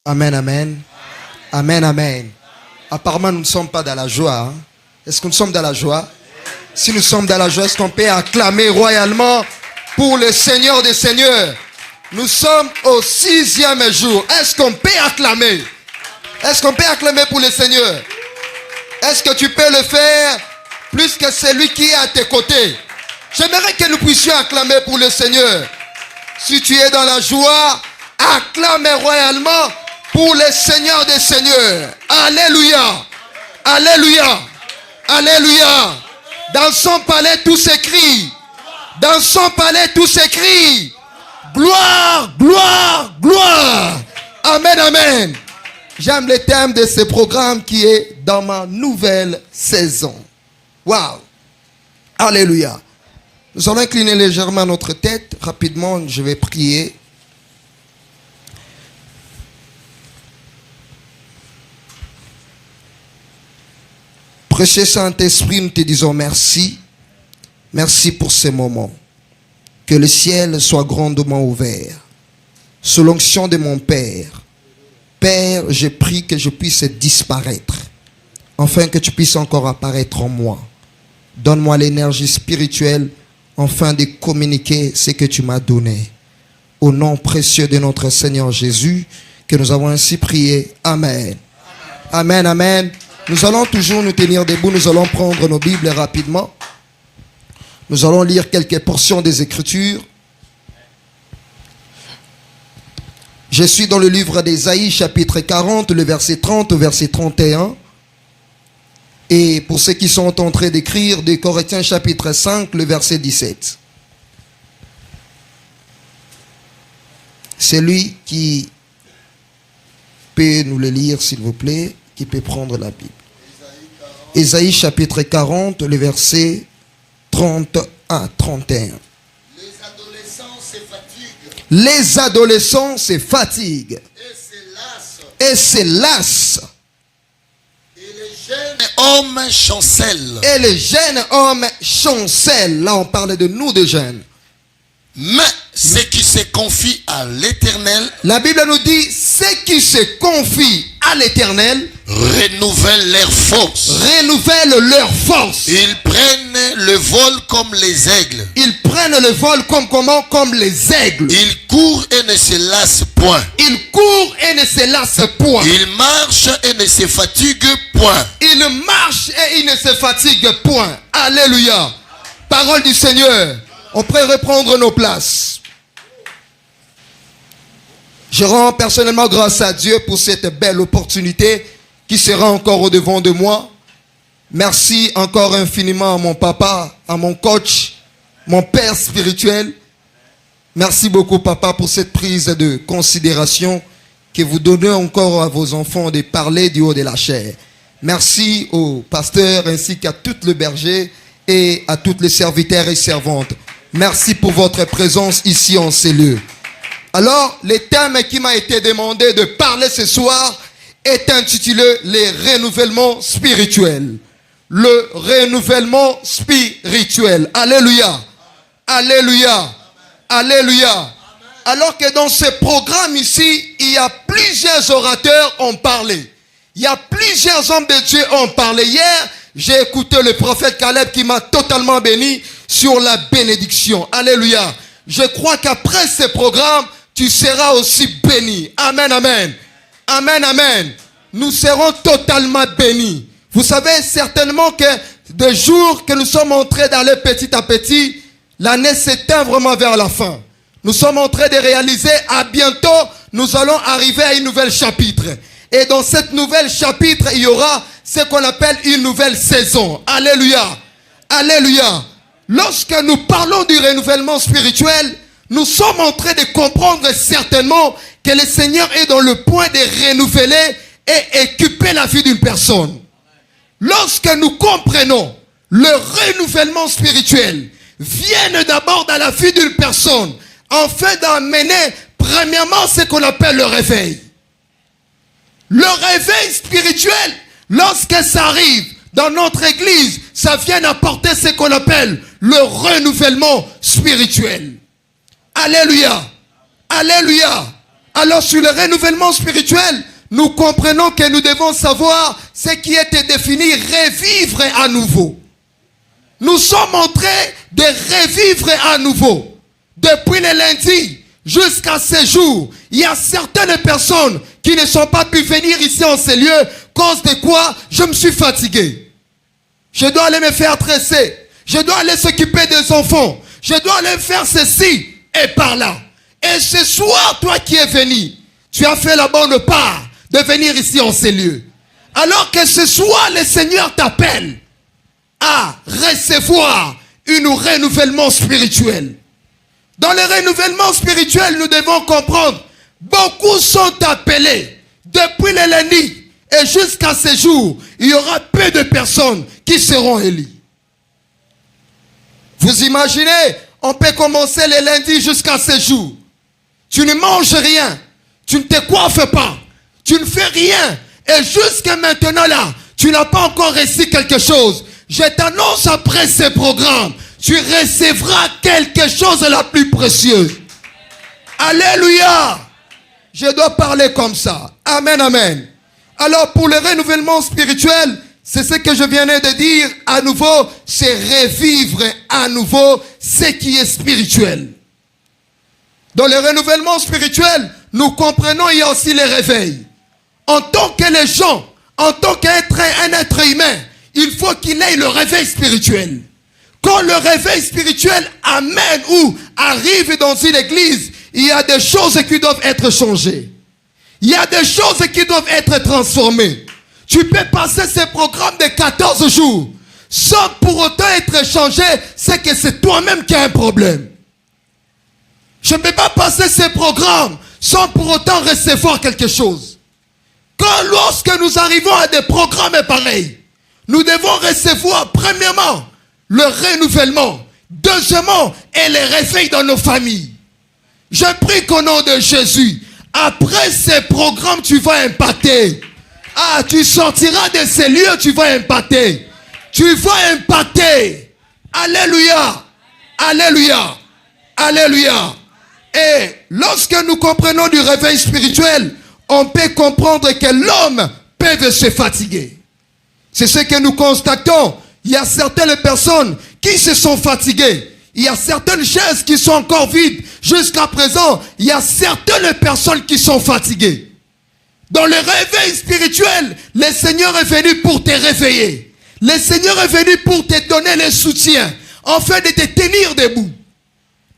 Amen, amen. Amen, amen. Apparemment, nous ne sommes pas dans la joie. Hein? Est-ce que nous sommes dans la joie? Si nous sommes dans la joie, est-ce qu'on peut acclamer royalement pour le Seigneur des Seigneurs? Nous sommes au 6e jour. Est-ce qu'on peut acclamer? Est-ce qu'on peut acclamer pour le Seigneur? Est-ce que tu peux le faire plus que celui qui est à tes côtés? J'aimerais que nous puissions acclamer pour le Seigneur. Si tu es dans la joie, acclame royalement pour le Seigneur des Seigneurs. Alléluia. Alléluia. Alléluia. Dans son palais, tout s'écrit. Dans son palais, tout s'écrit. Gloire, gloire, gloire. Amen, amen. J'aime le thème de ce programme qui est dans ma nouvelle saison. Waouh. Alléluia. Nous allons incliner légèrement notre tête. Rapidement, je vais prier. Précieux Saint-Esprit, nous te disons merci. Merci pour ce moment. Que le ciel soit grandement ouvert. Sous l'onction de mon Père. Père, je prie que je puisse disparaître. Afin que tu puisses encore apparaître en moi. Donne-moi l'énergie spirituelle afin de communiquer ce que tu m'as donné. Au nom précieux de notre Seigneur Jésus, que nous avons ainsi prié. Amen. Amen, amen. Nous allons toujours nous tenir debout. Nous allons prendre nos Bibles rapidement. Nous allons lire quelques portions des Écritures. Je suis dans le livre d'Ésaïe, chapitre 40, le verset 30 au verset 31. Et pour ceux qui sont en train d'écrire, de Corinthiens, chapitre 5, le verset 17. Celui qui peut nous le lire, s'il vous plaît, qui peut prendre la Bible. Ésaïe, chapitre 40, le verset 30 à 31. Les adolescents se fatiguent. Et se lassent. Et les jeunes hommes chancellent. Et les jeunes hommes chancellent. Là, on parle de nous, de jeunes. Mais ceux qui se confient à l'Éternel, la Bible nous dit, ceux qui se confient à l'Éternel renouvellent leur force. Renouvellent leur force. Ils prennent le vol comme les aigles. Ils prennent le vol comme les aigles. Ils courent et ne se lassent point. Ils courent et ne se lassent point. Ils marchent et ne se fatiguent point. Ils marchent et ils ne se fatiguent point. Alléluia. Parole du Seigneur. On peut reprendre nos places. Je rends personnellement grâce à Dieu pour cette belle opportunité qui sera encore au devant de moi. Merci encore infiniment à mon papa, à mon coach, mon père spirituel. Merci beaucoup, papa, pour cette prise de considération que vous donnez encore à vos enfants de parler du haut de la chair. Merci au pasteur ainsi qu'à tout le berger et à tous les serviteurs et servantes. Merci pour votre présence ici en ces lieux. Alors, le thème qui m'a été demandé de parler ce soir est intitulé « Les renouvellements spirituels ». Le renouvellement spirituel. Alléluia. Alléluia. Alléluia. Alors que dans ce programme ici, il y a plusieurs orateurs qui ont parlé. Il y a plusieurs hommes de Dieu qui ont parlé. Hier, j'ai écouté le prophète Caleb qui m'a totalement béni sur la bénédiction. Alléluia. Je crois qu'après ce programme, tu seras aussi béni. Amen, amen. Amen, amen. Nous serons totalement bénis. Vous savez certainement que des jours que nous sommes en train d'aller petit à petit, l'année s'éteint vraiment vers la fin. Nous sommes en train de réaliser, à bientôt, nous allons arriver à une nouvelle chapitre. Et dans cette nouvelle chapitre, il y aura ce qu'on appelle une nouvelle saison. Alléluia. Alléluia. Lorsque nous parlons du renouvellement spirituel, nous sommes en train de comprendre certainement que le Seigneur est dans le point de renouveler et équiper la vie d'une personne. Lorsque nous comprenons le renouvellement spirituel, vient d'abord dans la vie d'une personne, afin d'amener premièrement ce qu'on appelle le réveil. Le réveil spirituel, lorsque ça arrive dans notre église, ça vient apporter ce qu'on appelle le renouvellement spirituel. Alléluia. Alléluia. Alors sur le renouvellement spirituel, nous comprenons que nous devons savoir ce qui était défini revivre à nouveau. Nous sommes en train de revivre à nouveau. Depuis le lundi jusqu'à ce jour, il y a certaines personnes qui ne sont pas pu venir ici en ces lieux. Cause de quoi? Je me suis fatigué. Je dois aller me faire tresser. Je dois aller s'occuper des enfants. Je dois aller faire ceci et par là. Et ce soir, toi qui es venu, tu as fait la bonne part de venir ici en ces lieux. Alors que ce soir, le Seigneur t'appelle à recevoir un renouvellement spirituel. Dans le renouvellement spirituel, nous devons comprendre, beaucoup sont appelés depuis le lundi et jusqu'à ce jour, il y aura peu de personnes qui seront élues. Vous imaginez, on peut commencer le lundi jusqu'à ce jour. Tu ne manges rien, tu ne te coiffes pas, tu ne fais rien. Et jusqu'à maintenant là, tu n'as pas encore reçu quelque chose. Je t'annonce après ce programme, tu recevras quelque chose de la plus précieuse. Alléluia. Je dois parler comme ça. Amen, amen. Alors pour le renouvellement spirituel, c'est ce que je viens de dire à nouveau, c'est revivre à nouveau ce qui est spirituel. Dans le renouvellement spirituel, nous comprenons il y a aussi le réveil. En tant que les gens, en tant qu'un être humain, il faut qu'il ait le réveil spirituel. Quand le réveil spirituel amène ou arrive dans une église, il y a des choses qui doivent être changées. Il y a des choses qui doivent être transformées. Tu peux passer ce programme de 14 jours sans pour autant être changé, c'est que c'est toi-même qui as un problème. Je ne peux pas passer ce programme sans pour autant recevoir quelque chose. Lorsque nous arrivons à des programmes pareils, nous devons recevoir premièrement le renouvellement, deuxièmement et le réveil dans nos familles. Je prie qu'au nom de Jésus, après ces programmes, tu vas impacter. Ah, tu sortiras de ces lieux, tu vas impacter. Tu vas impacter. Alléluia. Alléluia. Alléluia. Et lorsque nous comprenons du réveil spirituel, on peut comprendre que l'homme peut se fatiguer. C'est ce que nous constatons. Il y a certaines personnes qui se sont fatiguées. Il y a certaines chaises qui sont encore vides. Jusqu'à présent, il y a certaines personnes qui sont fatiguées. Dans le réveil spirituel, le Seigneur est venu pour te réveiller. Le Seigneur est venu pour te donner le soutien, afin de te tenir debout.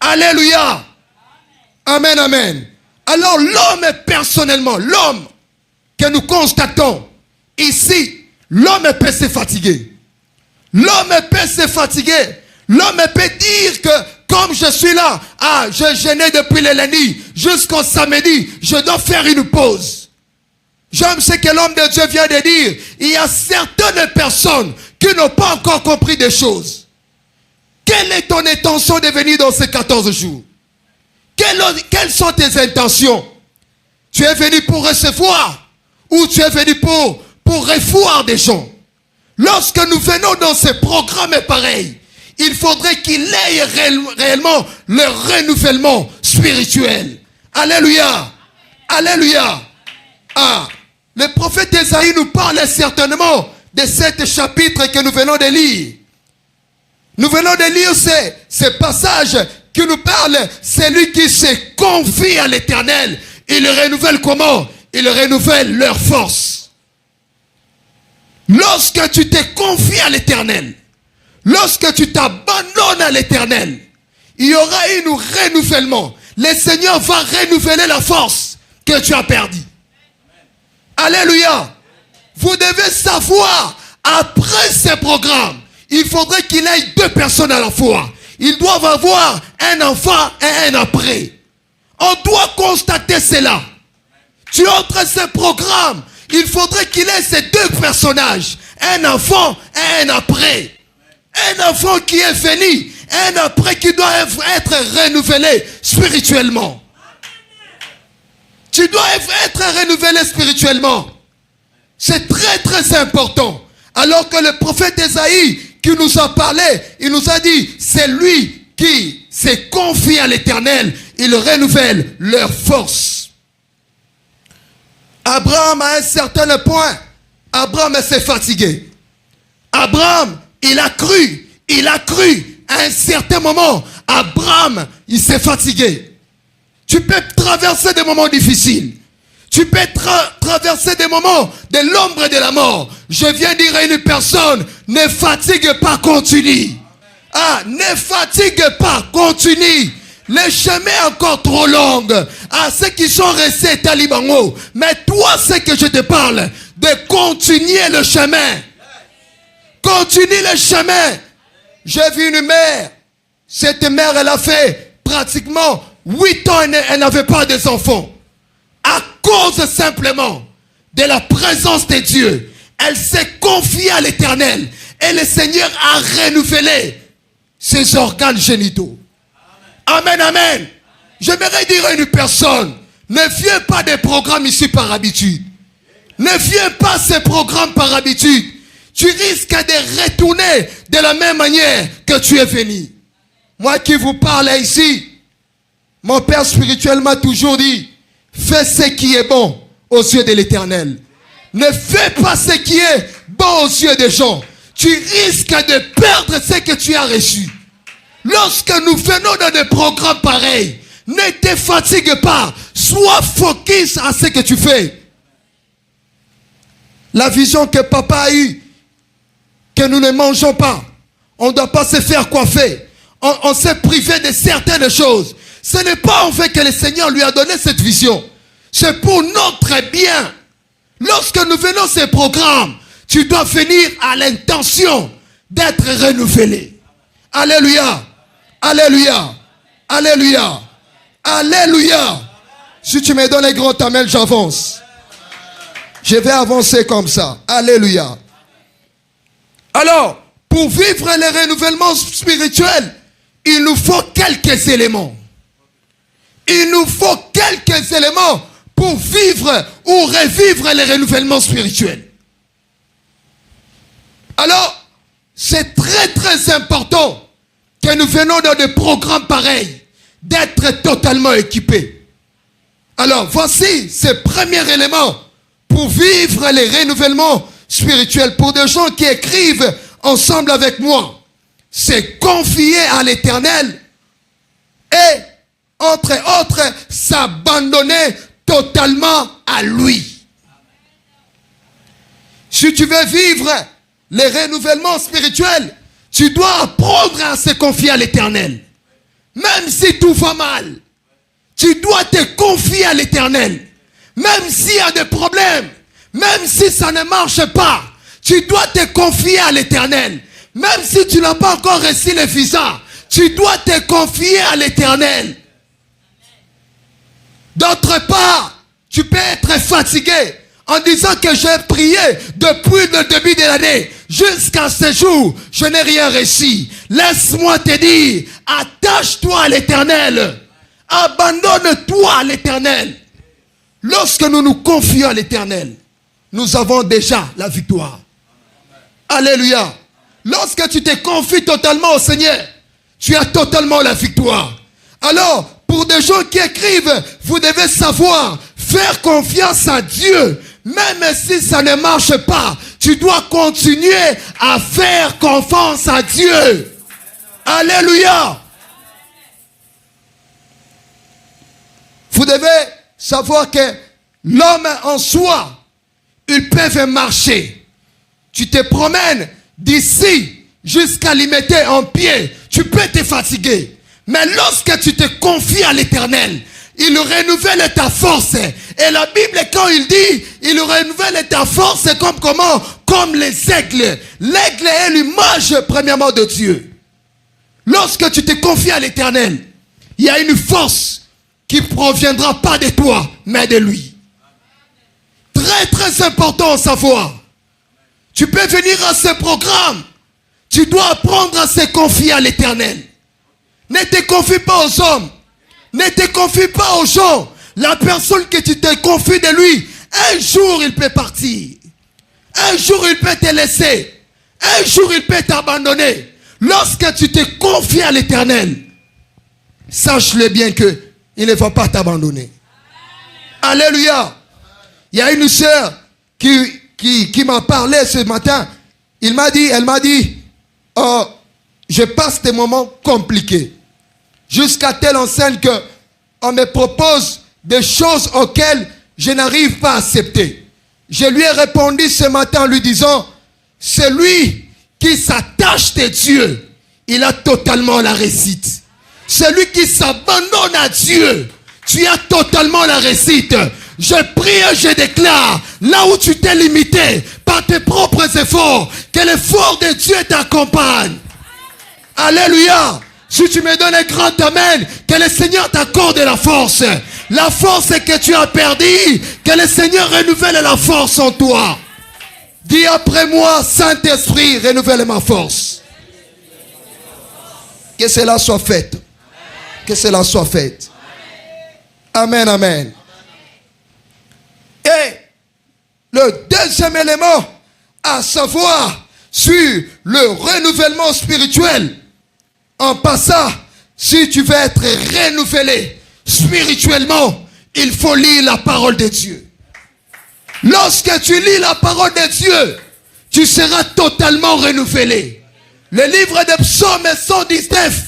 Alléluia. Amen, amen. Alors l'homme personnellement, l'homme que nous constatons ici, l'homme peut se fatiguer. L'homme peut se fatiguer. L'homme peut dire que comme je suis là, je jeûnais depuis le lundi jusqu'au samedi, je dois faire une pause. J'aime ce que l'homme de Dieu vient de dire. Il y a certaines personnes qui n'ont pas encore compris des choses. Quelle est ton intention de venir dans ces 14 jours? Quelles sont tes intentions? Tu es venu pour recevoir ou tu es venu pour revoir des gens? Lorsque nous venons dans ces programmes pareils, il faudrait qu'il ait réellement le renouvellement spirituel. Alléluia. Alléluia. Le prophète Ésaïe nous parle certainement de cet chapitre que nous venons de lire. Nous venons de lire ce passage qui nous parle, celui qui se confie à l'Éternel. Il renouvelle comment? Il renouvelle leur force. Lorsque tu te confies à l'Éternel, lorsque tu t'abandonnes à l'Éternel, il y aura un renouvellement. Le Seigneur va renouveler la force que tu as perdue. Alléluia. Vous devez savoir, après ce programme, il faudrait qu'il ait deux personnes à la fois. Ils doivent avoir un enfant et un après. On doit constater cela. Tu entres ce programme, il faudrait qu'il ait ces deux personnages. Un enfant et un après. Un enfant qui est venu, un après qui doit être renouvelé spirituellement. Tu dois être renouvelé spirituellement. C'est très très important. Alors que le prophète Ésaïe qui nous a parlé, il nous a dit, c'est lui qui se confie à l'Éternel, il renouvelle leur force. Abraham, à un certain point, Abraham s'est fatigué. Abraham, il a cru. À un certain moment, Abraham, il s'est fatigué. Tu peux traverser des moments difficiles. Tu peux traverser des moments de l'ombre et de la mort. Je viens dire à une personne, ne fatigue pas, continue. Ah, ne fatigue pas, continue. Le chemin est encore trop long. À ceux qui sont restés talibango. Mais toi, ce que je te parle, de continuer le chemin. Continue le chemin. J'ai vu une mère. Cette mère, elle a fait pratiquement 8 ans, elle n'avait pas des enfants. À cause simplement de la présence de Dieu. Elle s'est confiée à l'Éternel. Et le Seigneur a renouvelé ses organes génitaux. Amen, amen. J'aimerais dire à une personne, ne viens pas des programmes ici par habitude. Ne viens pas ces programmes par habitude. Tu risques de retourner de la même manière que tu es venu. Moi qui vous parle ici, mon père spirituel m'a toujours dit, fais ce qui est bon aux yeux de l'Éternel. Ne fais pas ce qui est bon aux yeux des gens. Tu risques de perdre ce que tu as reçu. Lorsque nous venons dans des programmes pareils, ne te fatigue pas. Sois focus à ce que tu fais. La vision que papa a eue, que nous ne mangeons pas, on ne doit pas se faire coiffer. On s'est privé de certaines choses. Ce n'est pas en fait que le Seigneur lui a donné cette vision. C'est pour notre bien. Lorsque nous venons ces programmes, tu dois venir à l'intention d'être renouvelé. Alléluia. Alléluia. Alléluia. Alléluia. Si tu me donnes un grand amen, j'avance. Je vais avancer comme ça. Alléluia. Alors, pour vivre le renouvellement spirituel, il nous faut quelques éléments. Il nous faut quelques éléments pour vivre ou revivre le renouvellement spirituel. Alors, c'est très très important que nous venons dans des programmes pareils, d'être totalement équipés. Alors, voici ce premier élément pour vivre le renouvellement spirituel. Pour des gens qui écrivent ensemble avec moi, c'est confier à l'Éternel et, entre autres, s'abandonner totalement à lui. Si tu veux vivre le renouvellement spirituel, tu dois apprendre à se confier à l'Éternel. Même si tout va mal, tu dois te confier à l'Éternel. Même s'il y a des problèmes, même si ça ne marche pas, tu dois te confier à l'Éternel. Même si tu n'as pas encore reçu le visa, tu dois te confier à l'Éternel. D'autre part, tu peux être fatigué en disant que j'ai prié depuis le début de l'année. Jusqu'à ce jour, je n'ai rien reçu. Laisse-moi te dire, attache-toi à l'Éternel. Abandonne-toi à l'Éternel. Lorsque nous nous confions à l'Éternel, nous avons déjà la victoire. Alléluia. Lorsque tu te confies totalement au Seigneur, tu as totalement la victoire. Alors, pour des gens qui écrivent, vous devez savoir faire confiance à Dieu. Même si ça ne marche pas, tu dois continuer à faire confiance à Dieu. Alléluia. Vous devez savoir que l'homme en soi, ils peuvent marcher. Tu te promènes d'ici jusqu'à l'y mettre en pied. Tu peux te fatiguer. Mais lorsque tu te confies à l'Éternel, il renouvelle ta force. Et la Bible, quand il dit, il renouvelle ta force, comme comment? Comme les aigles. L'aigle est l'image, premièrement, de Dieu. Lorsque tu te confies à l'Éternel, il y a une force qui ne proviendra pas de toi, mais de lui. Très, très important à savoir. Tu peux venir à ce programme. Tu dois apprendre à se confier à l'Éternel. Ne te confie pas aux hommes. Ne te confie pas aux gens. La personne que tu te confies de lui, un jour il peut partir. Un jour il peut te laisser. Un jour il peut t'abandonner. Lorsque tu te confies à l'Éternel, sache-le bien que il ne va pas t'abandonner. Alléluia. Il y a une sœur qui m'a parlé ce matin. Elle m'a dit, oh, je passe des moments compliqués. Jusqu'à telle enseigne qu'on me propose des choses auxquelles je n'arrive pas à accepter. Je lui ai répondu ce matin en lui disant, celui qui s'attache de Dieu, il a totalement la réussite. Celui qui s'abandonne à Dieu, tu as totalement la réussite. Je prie et je déclare, là où tu t'es limité par tes propres efforts, que l'effort de Dieu t'accompagne. Alléluia. Si tu me donnes un grand amen, que le Seigneur t'accorde la force. La force que tu as perdue, que le Seigneur renouvelle la force en toi. Dis après moi, Saint-Esprit, renouvelle ma force. Que cela soit fait. Que cela soit fait. Amen, amen. Et le deuxième élément, à savoir sur le renouvellement spirituel, en passant, si tu veux être renouvelé spirituellement, il faut lire la parole de Dieu. Lorsque tu lis la parole de Dieu, tu seras totalement renouvelé. Le livre de Psaume 119,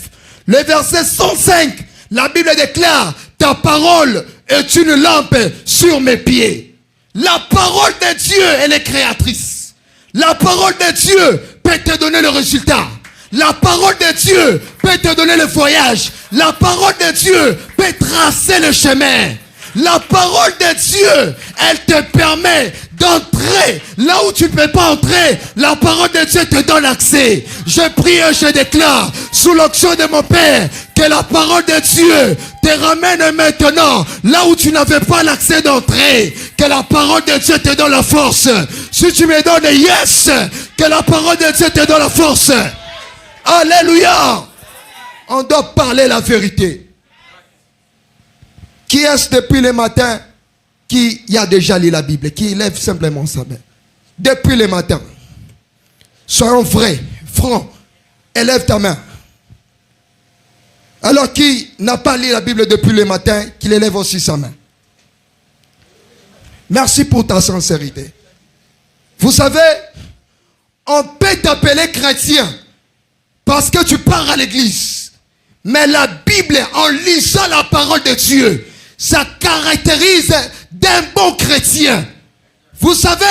le verset 105, la Bible déclare, ta parole est une lampe sur mes pieds. La parole de Dieu, elle est créatrice. La parole de Dieu peut te donner le résultat. La parole de Dieu peut te donner le voyage. La parole de Dieu peut tracer le chemin. La parole de Dieu, elle te permet d'entrer là où tu ne peux pas entrer. La parole de Dieu te donne accès. Je prie et je déclare, sous l'onction de mon Père, que la parole de Dieu te ramène maintenant là où tu n'avais pas l'accès d'entrer. Que la parole de Dieu te donne la force. Si tu me donnes yes, que la parole de Dieu te donne la force. Alléluia. On doit parler la vérité. Qui est-ce depuis le matin qui a déjà lu la Bible, qui lève simplement sa main? Depuis le matin. Soyons vrais, francs. Élève ta main. Alors qui n'a pas lu la Bible depuis le matin, qu'il élève aussi sa main. Merci pour ta sincérité. Vous savez, on peut t'appeler chrétien parce que tu pars à l'église. Mais la Bible, en lisant la parole de Dieu, ça caractérise d'un bon chrétien. Vous savez,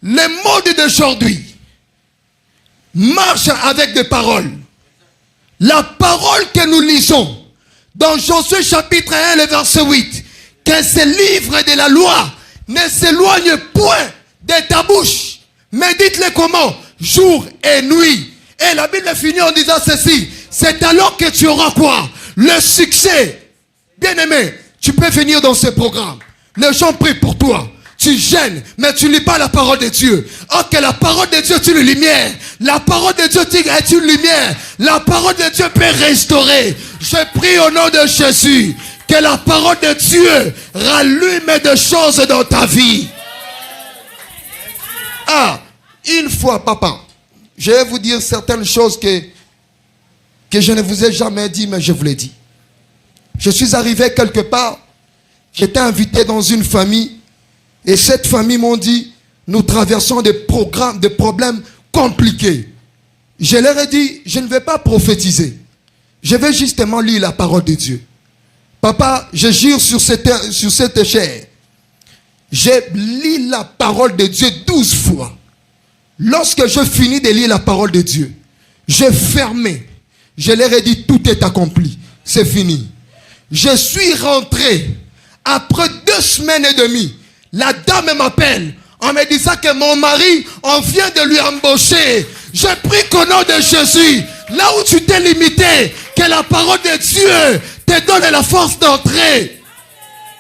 le monde d'aujourd'hui marche avec des paroles. La parole que nous lisons dans Josué chapitre 1, le verset 8, que ce livre de la loi ne s'éloigne point de ta bouche. Médite-le comment? Jour et nuit. Et la Bible finit en disant ceci. C'est alors que tu auras quoi? Le succès. Bien-aimé, tu peux venir dans ce programme. Les gens prient pour toi. Tu gênes, mais tu ne lis pas la parole de Dieu. Ok, la parole de Dieu est une lumière. La parole de Dieu est une lumière. La parole de Dieu peut restaurer. Je prie au nom de Jésus que la parole de Dieu rallume des choses dans ta vie. Ah, une fois, papa, je vais vous dire certaines choses que je ne vous ai jamais dit, mais je vous l'ai dit. Je suis arrivé quelque part, j'étais invité dans une famille, et cette famille m'ont dit, nous traversons des problèmes compliqués. Je leur ai dit, je ne vais pas prophétiser. Je vais justement lire la parole de Dieu. Papa, je jure sur cette chair. J'ai lu la parole de Dieu 12 fois. Lorsque je finis de lire la parole de Dieu, j'ai fermé. Je leur ai dit, tout est accompli. C'est fini. Je suis rentré. Après 2 semaines et demie, la dame m'appelle en me disant que mon mari, on vient de lui embaucher. Je prie qu'au nom de Jésus, là où tu t'es limité, que la parole de Dieu te donne la force d'entrer.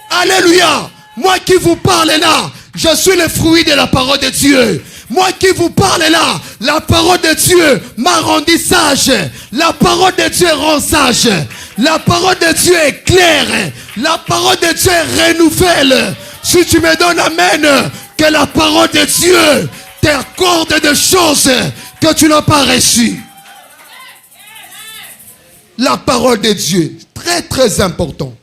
Alléluia. Moi qui vous parle là, je suis le fruit de la parole de Dieu. Moi qui vous parle là, la parole de Dieu m'a rendu sage. La parole de Dieu rend sage. La parole de Dieu est claire. La parole de Dieu renouvelle. Si tu me donnes amen, que la parole de Dieu t'accorde des choses que tu n'as pas reçues. La parole de Dieu, très très important.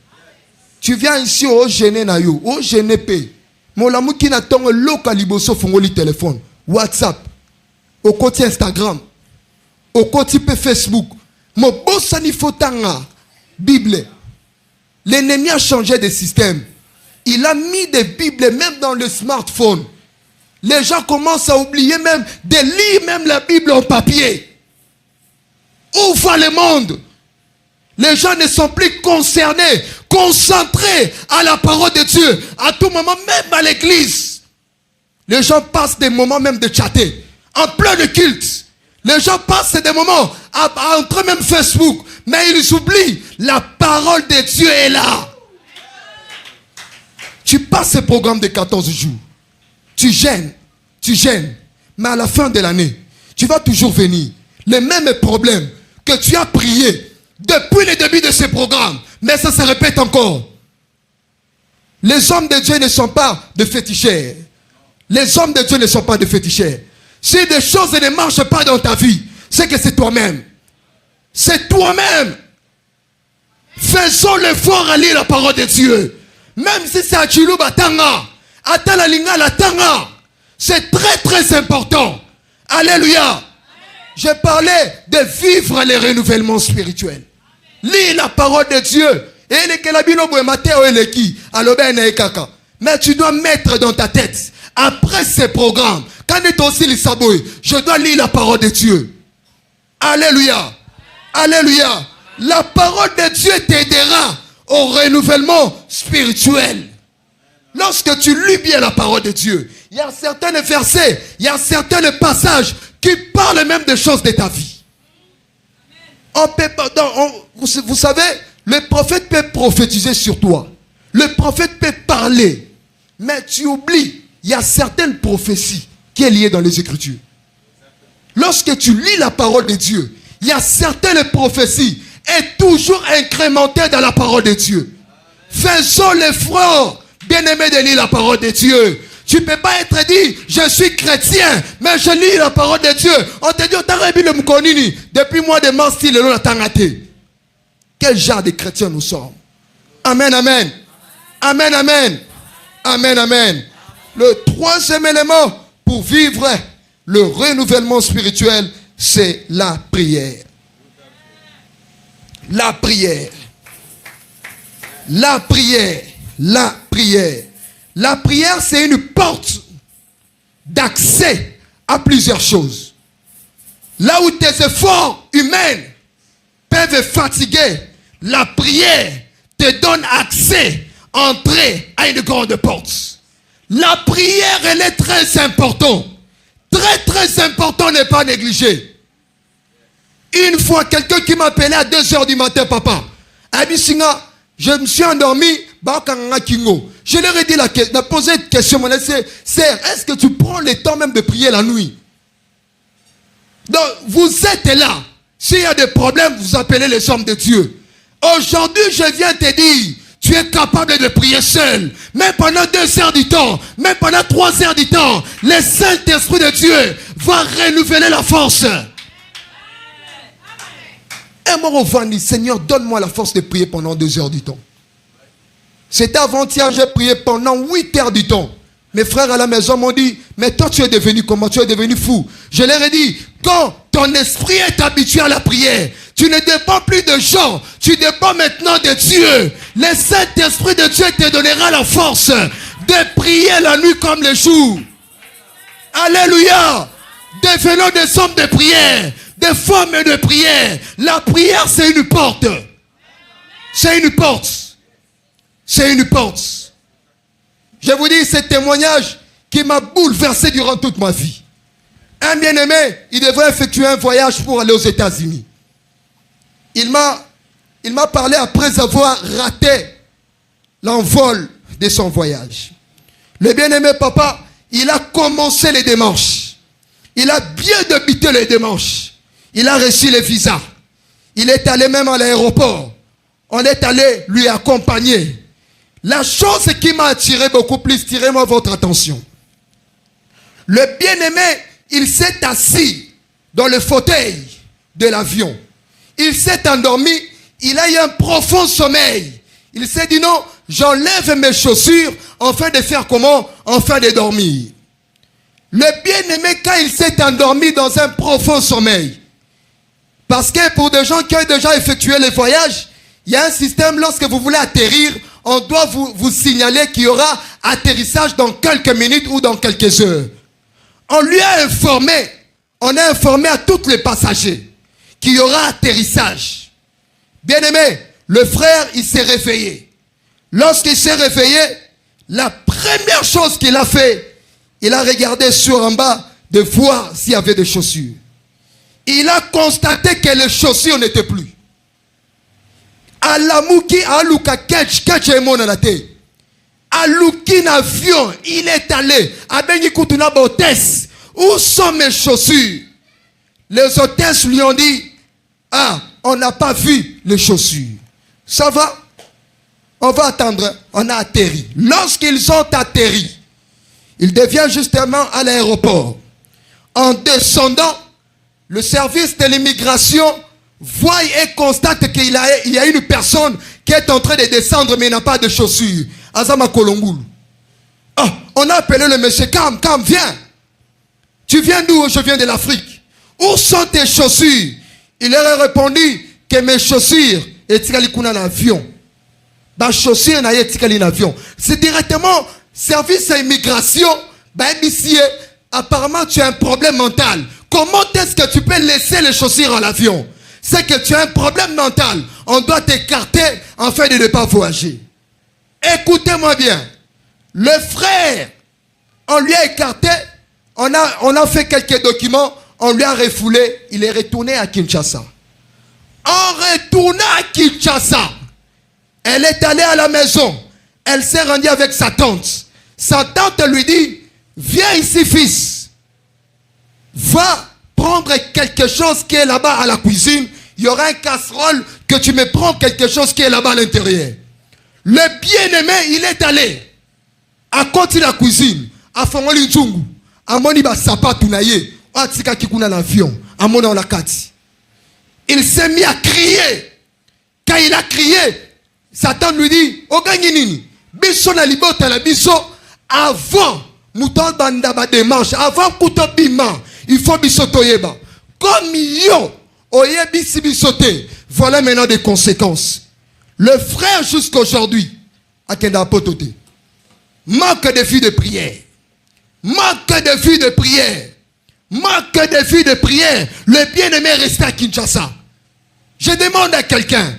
Tu viens ici au Géné Nayou, au Génépé, Molamu qui n'attend loka liboso fongoli téléphone, WhatsApp, au côté Instagram, au côté Facebook. Mon boss ni fotanga Bible. L'ennemi a changé de système. Il a mis des Bibles même dans le smartphone. Les gens commencent à oublier même de lire même la Bible en papier. Où va le monde? Les gens ne sont plus concernés, concentrés à la parole de Dieu. À tout moment, même à l'église. Les gens passent des moments même de chatter. En plein de culte. Les gens passent des moments à entrer même Facebook. Mais ils oublient, la parole de Dieu est là. Tu passes ce programme de 14 jours. Tu gênes. Mais à la fin de l'année, tu vas toujours venir. Les mêmes problèmes que tu as prié depuis le début de ce programme. Mais ça se répète encore. Les hommes de Dieu ne sont pas de féticheurs. Les hommes de Dieu ne sont pas de féticheurs. Si des choses ne marchent pas dans ta vie, c'est que c'est toi-même. C'est toi-même. Faisons l'effort à lire la parole de Dieu. Même si c'est à Chilou Batanga, à Talalinga la Tanga, c'est très très important. Alléluia. J'ai parlé de vivre les renouvellements spirituels. Lis la parole de Dieu. Mais tu dois mettre dans ta tête, après ce programme, quand est aussi les sabots, je dois lire la parole de Dieu. Alléluia. Alléluia. La parole de Dieu t'aidera au renouvellement spirituel. Lorsque tu lis bien la parole de Dieu, il y a certains versets, il y a certains passages qui parlent même des choses de ta vie. Vous savez, le prophète peut prophétiser sur toi. Le prophète peut parler. Mais tu oublies, il y a certaines prophéties qui sont liées dans les Écritures. Lorsque tu lis la parole de Dieu, il y a certaines prophéties et toujours incrémentées dans la parole de Dieu. Faisons l'effort, bien-aimé, de lire la parole de Dieu. Tu ne peux pas être dit, je suis chrétien, mais je lis la parole de Dieu. On te dit, depuis le mois de mars, il est là, quel genre de chrétiens nous sommes? Amen, amen. Amen, amen. Amen, amen. Le troisième élément pour vivre le renouvellement spirituel, c'est la prière. La prière. La prière. La prière. La prière, c'est une porte d'accès à plusieurs choses. Là où tes efforts humains peuvent fatiguer, la prière te donne accès, entrée à une grande porte. La prière, elle est très importante. Très, très important, n'est pas négligé. Une fois, quelqu'un qui m'appelait à 2h du matin, papa, Abisinga, je me suis endormi, je leur ai dit posé une question, Sœur, est-ce que tu prends le temps même de prier la nuit? Donc, vous êtes là. S'il y a des problèmes, vous appelez les hommes de Dieu. Aujourd'hui, je viens te dire, tu es capable de prier seul. Même pendant 2 heures du temps, même pendant 3 heures du temps, le Saint-Esprit de Dieu va renouveler la force. Et moi, on dit, Seigneur, donne-moi la force de prier pendant 2 heures du temps. C'était avant-hier, j'ai prié pendant 8 heures du temps. Mes frères à la maison m'ont dit, mais toi tu es devenu comment? Tu es devenu fou. Je leur ai dit, quand ton esprit est habitué à la prière, tu ne dépends plus de gens, tu dépends maintenant de Dieu. Le Saint-Esprit de Dieu te donnera la force de prier la nuit comme le jour. Alléluia. Devenons des hommes de prière, des femmes de prière. La prière, c'est une porte. C'est une porte. C'est une porte. Je vous dis, ce témoignage qui m'a bouleversé durant toute ma vie. Un bien-aimé, il devrait effectuer un voyage pour aller aux États-Unis. Il m'a parlé après avoir raté l'envol de son voyage. Le bien-aimé papa, il a commencé les démarches. Il a bien débuté les démarches. Il a reçu les visas. Il est allé même à l'aéroport. On est allé lui accompagner. La chose qui m'a attiré beaucoup plus, tirez-moi votre attention. Le bien-aimé, il s'est assis dans le fauteuil de l'avion. Il s'est endormi, il a eu un profond sommeil. Il s'est dit non, j'enlève mes chaussures afin de faire comment? Afin de dormir. Le bien-aimé, quand il s'est endormi dans un profond sommeil, parce que pour des gens qui ont déjà effectué le voyage, il y a un système, lorsque vous voulez atterrir, on doit vous signaler qu'il y aura atterrissage dans quelques minutes ou dans quelques heures. On lui a informé, on a informé à tous les passagers qu'il y aura atterrissage. Bien-aimé, le frère, il s'est réveillé. Lorsqu'il s'est réveillé, la première chose qu'il a fait, il a regardé sur en bas de voir s'il y avait des chaussures. Il a constaté que les chaussures n'étaient plus. Alamuki aluka ketch emonanate. Aluki avion, il est allé. Abengi kutuna hôtesse. Où sont mes chaussures? Les hôtesses lui ont dit, ah, on n'a pas vu les chaussures. Ça va? On va attendre. On a atterri. Lorsqu'ils ont atterri, il devient justement à l'aéroport. En descendant, le service de l'immigration voit et constate qu'il y a une personne qui est en train de descendre mais n'a pas de chaussures. Azama Kolongoul. Oh, on a appelé le monsieur, calme, viens. Tu viens d'où? Je viens de l'Afrique. Où sont tes chaussures? Il leur a répondu que mes chaussures étaient dans l'avion. Ma chaussure n'a été dans l'avion. C'est directement service à immigration. Apparemment tu as un problème mental. Comment est-ce que tu peux laisser les chaussures à l'avion? C'est que tu as un problème mental. On doit t'écarter afin de ne pas voyager. Écoutez-moi bien. Le frère, on lui a écarté. On a fait quelques documents. On lui a refoulé. Il est retourné à Kinshasa. En retournant à Kinshasa, elle est allée à la maison. Elle s'est rendue avec sa tante. Sa tante lui dit, viens ici fils. Va prendre quelque chose qui est là-bas à la cuisine. Il y aura un casserole que tu me prends quelque chose qui est là-bas à l'intérieur. Le bien-aimé, il est allé à côté de la cuisine. À Fongoli Nzungu. À Moniba Sapatu Naye. À Tika Kikuna l'avion. À Mona Olakati. Il s'est mis à crier. Quand il a crié, Satan lui dit, Oganginini, biso na libota la biso, avant, mouton bandaba démarche, avant kouto bima, il faut biso toyeba. Comme yo, oyebi si bisote, voilà maintenant des conséquences. Le frère jusqu'à aujourd'hui, a kenda potote. Manque de vie de prière. Manque de vie de prière. Manque de vie de prière. Le bien-aimé reste à Kinshasa. Je demande à quelqu'un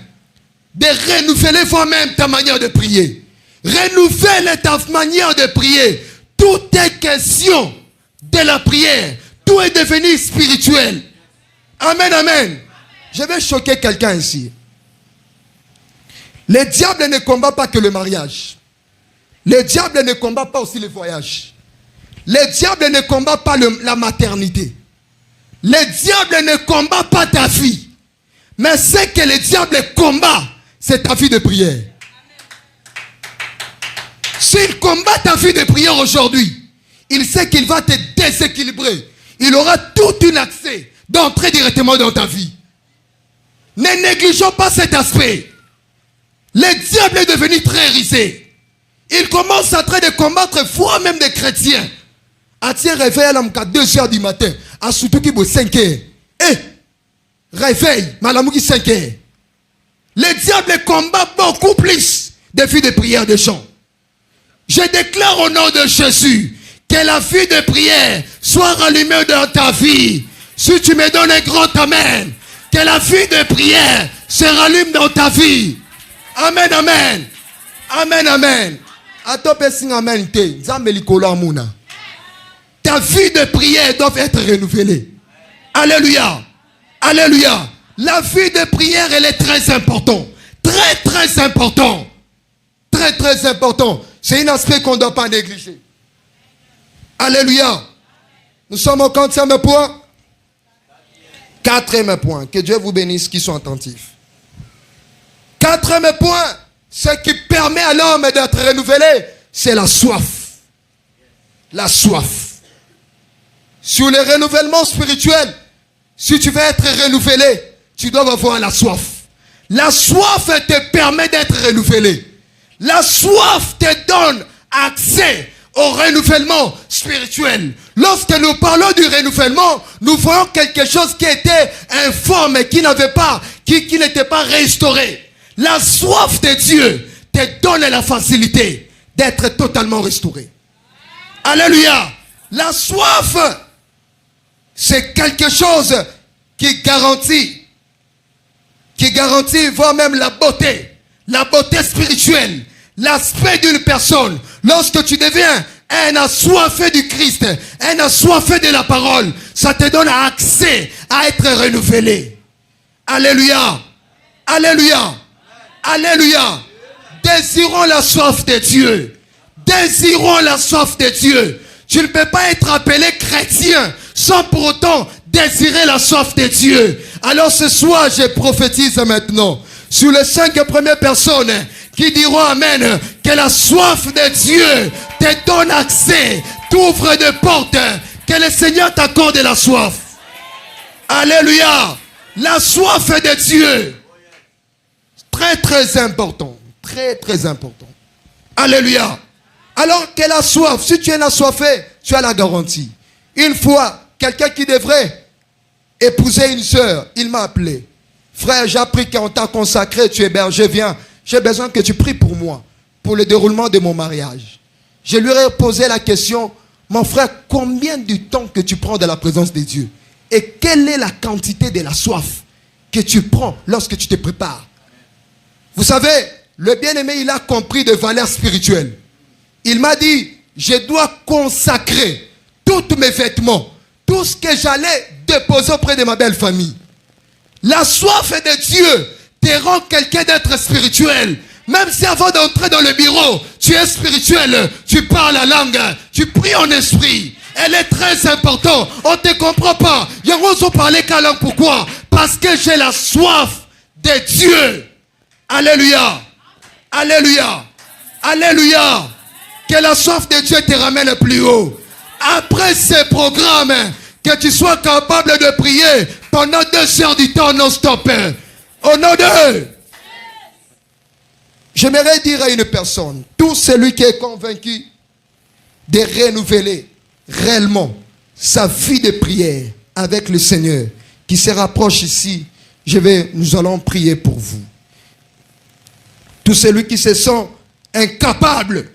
de renouveler vous-même ta manière de prier. Renouvelle ta manière de prier. Tout est question de la prière. Tout est devenu spirituel. Amen, amen. Je vais choquer quelqu'un ici. Le diable ne combat pas que le mariage. Le diable ne combat pas aussi le voyage. Le diable ne combat pas la maternité. Le diable ne combat pas ta vie. Mais ce que le diable combat, c'est ta vie de prière. S'il combat ta vie de prière aujourd'hui, il sait qu'il va te déséquilibrer. Il aura tout un accès d'entrer directement dans ta vie. Ne négligeons pas cet aspect. Le diable est devenu très risé. Il commence en train de combattre voire même des chrétiens. À tiens réveil à 2h du matin. À surtout qui 5h. Réveil, Malamouki 5h. Le diable combat beaucoup plus de vie de prière des gens. Je déclare au nom de Jésus que la vie de prière soit rallumée dans ta vie. Si tu me donnes un grand amen, que la vie de prière se rallume dans ta vie. Amen, amen. Amen, amen. Amen. Ta vie de prière doit être renouvelée. Alléluia. Alléluia. La vie de prière, elle est très importante. Très, très important. Très, très important. C'est un aspect qu'on ne doit pas négliger. Alléluia. Nous sommes au 4e point. 4e point. Que Dieu vous bénisse qui sont attentifs. 4e point. Ce qui permet à l'homme d'être renouvelé, c'est la soif. La soif. Sur le renouvellement spirituel, si tu veux être renouvelé, tu dois avoir la soif. La soif te permet d'être renouvelé. La soif te donne accès au renouvellement spirituel. Lorsque nous parlons du renouvellement, nous voyons quelque chose qui était informe, qui n'avait pas, qui n'était pas restauré. La soif de Dieu te donne la facilité d'être totalement restauré. Alléluia. La soif, c'est quelque chose qui garantit, voire même la beauté spirituelle, l'aspect d'une personne. Lorsque tu deviens un assoiffé du Christ, un assoiffé de la parole, ça te donne accès à être renouvelé. Alléluia. Alléluia. Alléluia. Désirons la soif de Dieu. Désirons la soif de Dieu. Tu ne peux pas être appelé chrétien sans pour autant désirer la soif de Dieu. Alors ce soir, je prophétise maintenant sur les 5 premières personnes qui diront Amen, que la soif de Dieu te donne accès, t'ouvre des portes, que le Seigneur t'accorde la soif. Alléluia. La soif de Dieu. Très très important. Très très important. Alléluia. Alors que la soif, si tu es assoiffé, tu as la garantie. Une fois, quelqu'un qui devrait épouser une sœur, il m'a appelé. Frère, j'ai appris qu'on t'a consacré, tu es berger, viens. J'ai besoin que tu pries pour moi, pour le déroulement de mon mariage. Je lui ai posé la question, mon frère, combien de temps que tu prends de la présence de Dieu? Et quelle est la quantité de la soif que tu prends lorsque tu te prépares? Vous savez, le bien-aimé, il a compris de valeurs spirituelles. Il m'a dit, je dois consacrer tous mes vêtements, tout ce que j'allais déposer auprès de ma belle famille. La soif de Dieu te rend quelqu'un d'être spirituel. Même si avant d'entrer dans le bureau, tu es spirituel, tu parles la langue, tu pries en esprit. Elle est très importante. On ne te comprend pas. Il y a qui parler qu'à langue. Pourquoi? Parce que j'ai la soif de Dieu. Alléluia. Alléluia. Alléluia. Que la soif de Dieu te ramène plus haut. Après ces programmes, que tu sois capable de prier pendant 2 heures du temps non-stop. Au nom de... J'aimerais dire à une personne, tout celui qui est convaincu de renouveler réellement sa vie de prière avec le Seigneur, qui se rapproche ici, nous allons prier pour vous. Tout celui qui se sent incapable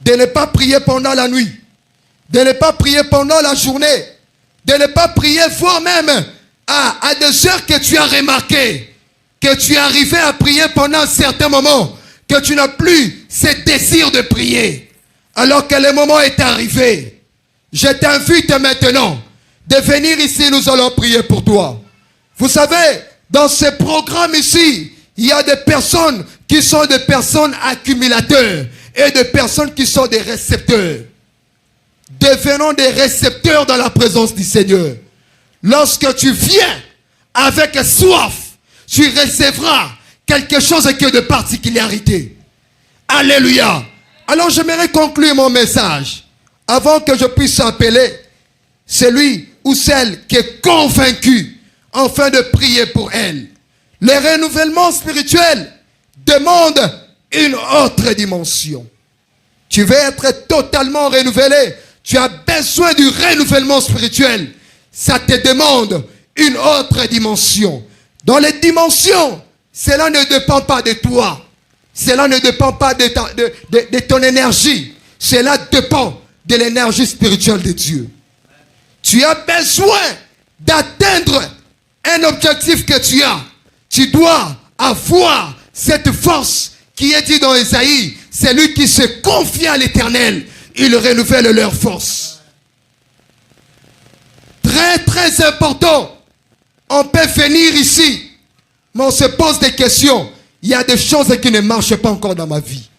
de ne pas prier pendant la nuit, de ne pas prier pendant la journée, de ne pas prier, voire même à des heures que tu as remarqué, que tu es arrivé à prier pendant un certain moment, que tu n'as plus ce désir de prier, alors que le moment est arrivé. Je t'invite maintenant de venir ici, nous allons prier pour toi. Vous savez, dans ce programme ici, il y a des personnes qui sont des personnes accumulateurs et des personnes qui sont des récepteurs. Devenons des récepteurs dans la présence du Seigneur. Lorsque tu viens avec soif, tu recevras quelque chose qui est de particularité. Alléluia. Alors j'aimerais conclure mon message avant que je puisse appeler celui ou celle qui est convaincu afin de prier pour elle. Le renouvellement spirituel demande une autre dimension. Tu veux être totalement renouvelé. Tu as besoin du renouvellement spirituel. Ça te demande une autre dimension. Dans les dimensions, cela ne dépend pas de toi. Cela ne dépend pas de ton énergie. Cela dépend de l'énergie spirituelle de Dieu. Tu as besoin d'atteindre un objectif que tu as. Tu dois avoir cette force qui est dit dans Ésaïe. C'est lui qui se confie à l'Éternel. Il renouvelle leur force. Très très important. On peut venir ici, mais on se pose des questions. Il y a des choses qui ne marchent pas encore dans ma vie.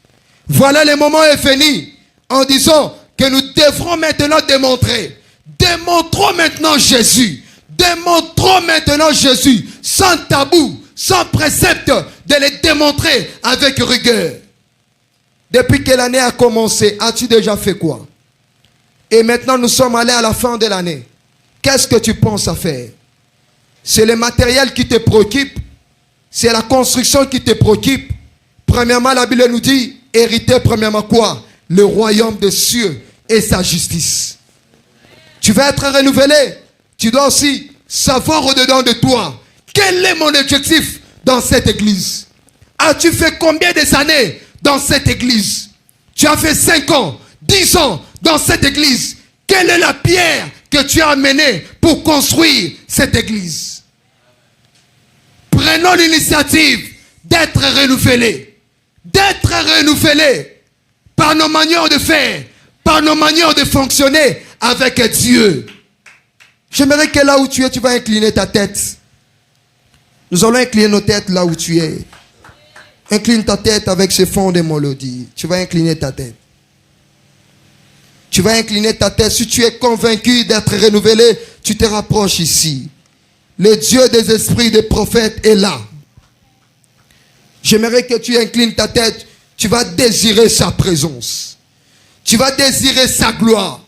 Voilà, le moment est venu en disant que nous devrons maintenant démontrer. Démontrons maintenant Jésus. Démontrons maintenant Jésus sans tabou, sans précepte, de le démontrer avec rigueur. Depuis que l'année a commencé, as-tu déjà fait quoi? Et maintenant nous sommes allés à la fin de l'année. Qu'est-ce que tu penses à faire? C'est le matériel qui te préoccupe? C'est la construction qui te préoccupe? Premièrement, la Bible nous dit, hériter premièrement quoi? Le royaume des cieux et sa justice. Tu vas être renouvelé. Tu dois aussi savoir au-dedans de toi, quel est mon objectif dans cette église? As-tu fait combien des années dans cette église? Tu as fait 5 ans, 10 ans dans cette église. Quelle est la pierre que tu as amenée pour construire cette église? Prenons l'initiative d'être renouvelés. D'être renouvelés par nos manières de faire, par nos manières de fonctionner avec Dieu. J'aimerais que là où tu es, tu vas incliner ta tête. Nous allons incliner nos têtes là où tu es. Incline ta tête avec ce fond de mélodie. Tu vas incliner ta tête. Tu vas incliner ta tête. Si tu es convaincu d'être renouvelé, tu te rapproches ici. Le Dieu des esprits des prophètes est là. J'aimerais que tu inclines ta tête. Tu vas désirer sa présence. Tu vas désirer sa gloire.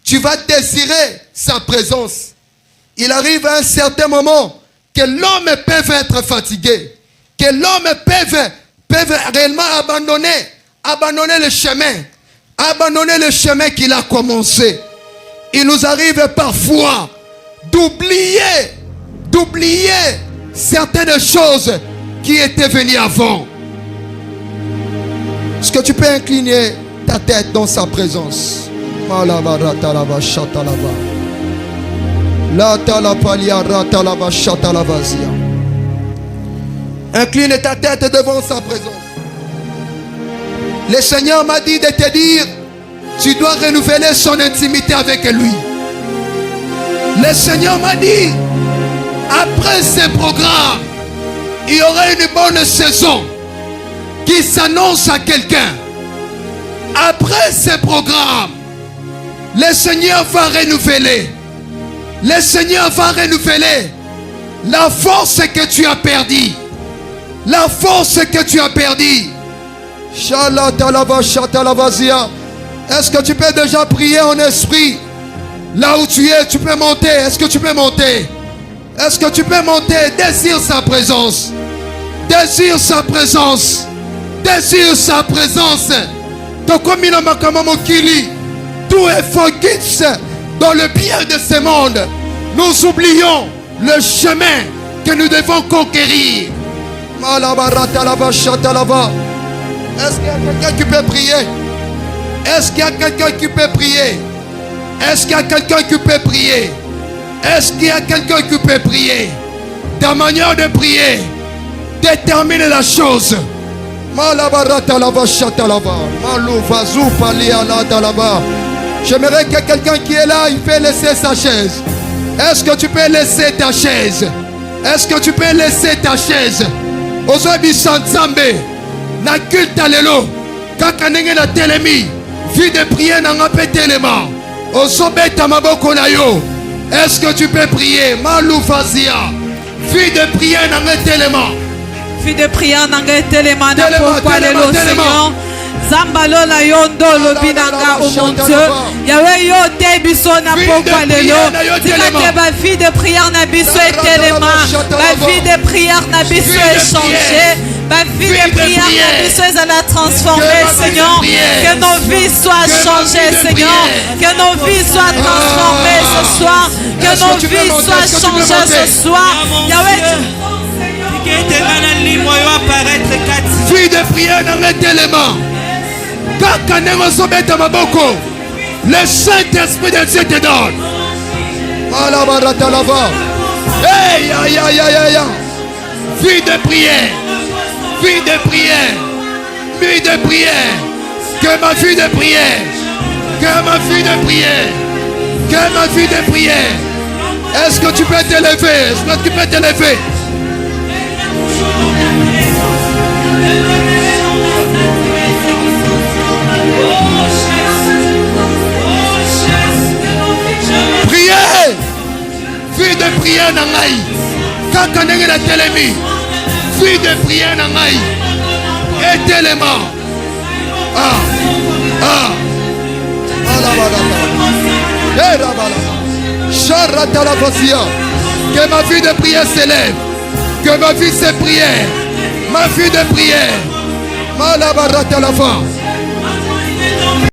Tu vas désirer sa présence. Il arrive à un certain moment que l'homme peut être fatigué. Que l'homme peut réellement abandonner le chemin. Abandonner le chemin qu'il a commencé. Il nous arrive parfois d'oublier certaines choses qui étaient venues avant. Est-ce que tu peux incliner ta tête dans sa présence? Incline ta tête devant sa présence. Le Seigneur m'a dit de te dire, tu dois renouveler son intimité avec lui. Le Seigneur m'a dit, après ce programme, il y aura une bonne saison qui s'annonce à quelqu'un. Après ce programme, le Seigneur va renouveler. Le Seigneur va renouveler la force que tu as perdue. La force que tu as perdue. Est-ce que tu peux déjà prier en esprit? Là où tu es, tu peux monter. Est-ce que tu peux monter? Est-ce que tu peux monter? Désire sa présence. Désire sa présence. Désire sa présence. Tout est focus dans le bien de ce monde. Nous oublions le chemin que nous devons conquérir. Est-ce qu'il y a quelqu'un qui peut prier? Est-ce qu'il y a quelqu'un qui peut prier? Est-ce qu'il y a quelqu'un qui peut prier? Est-ce qu'il y a quelqu'un qui peut prier? Ta manière de prier détermine la chose. J'aimerais que quelqu'un qui est là, il peut laisser sa chaise. Est-ce que tu peux laisser ta chaise? Est-ce que tu peux laisser ta chaise? Ozobi Sansambe, na culte alelo, kaka ndenge na telemi, vie de prière na ngape telema. Ozobeta maboko na yo. Est-ce que tu peux prier? Malou Fazia, vie de prière na ngape telema. Vie de prière na ngape telema na pokwa lelo Seigneur. Zambalo la yondo lobi nanga o mon Dieu. Yahweh yo te biso na pokwa lelo. Tika ba vie de prière na biso etelema. Ba vie de prière na biso échangée. Ma vie de prière na biso ezala transformée Seigneur. Que nos vies soient changées Seigneur. Que nos vies soient transformées ce soir. Que nos vies soient changées ce soir. Yahweh vie de prière na l'élément. Le Saint-Esprit de Dieu te donne. Hey, aïe, aïe, aïe, aïe. Vie de prière. Vie de prière. Vie de prière. Que ma vie de prière. Que ma vie de prière. Que ma vie de prière. Est-ce que tu peux te lever? Est-ce que tu peux te lever? Priez. Vie de prière na ngai. Kaka ndenge na telemi. Vie de prière na ngai. Etelema. Que ma vie de prière s'élève. Que ma vie se prière. Ma vie de prière. Malabarata la fin.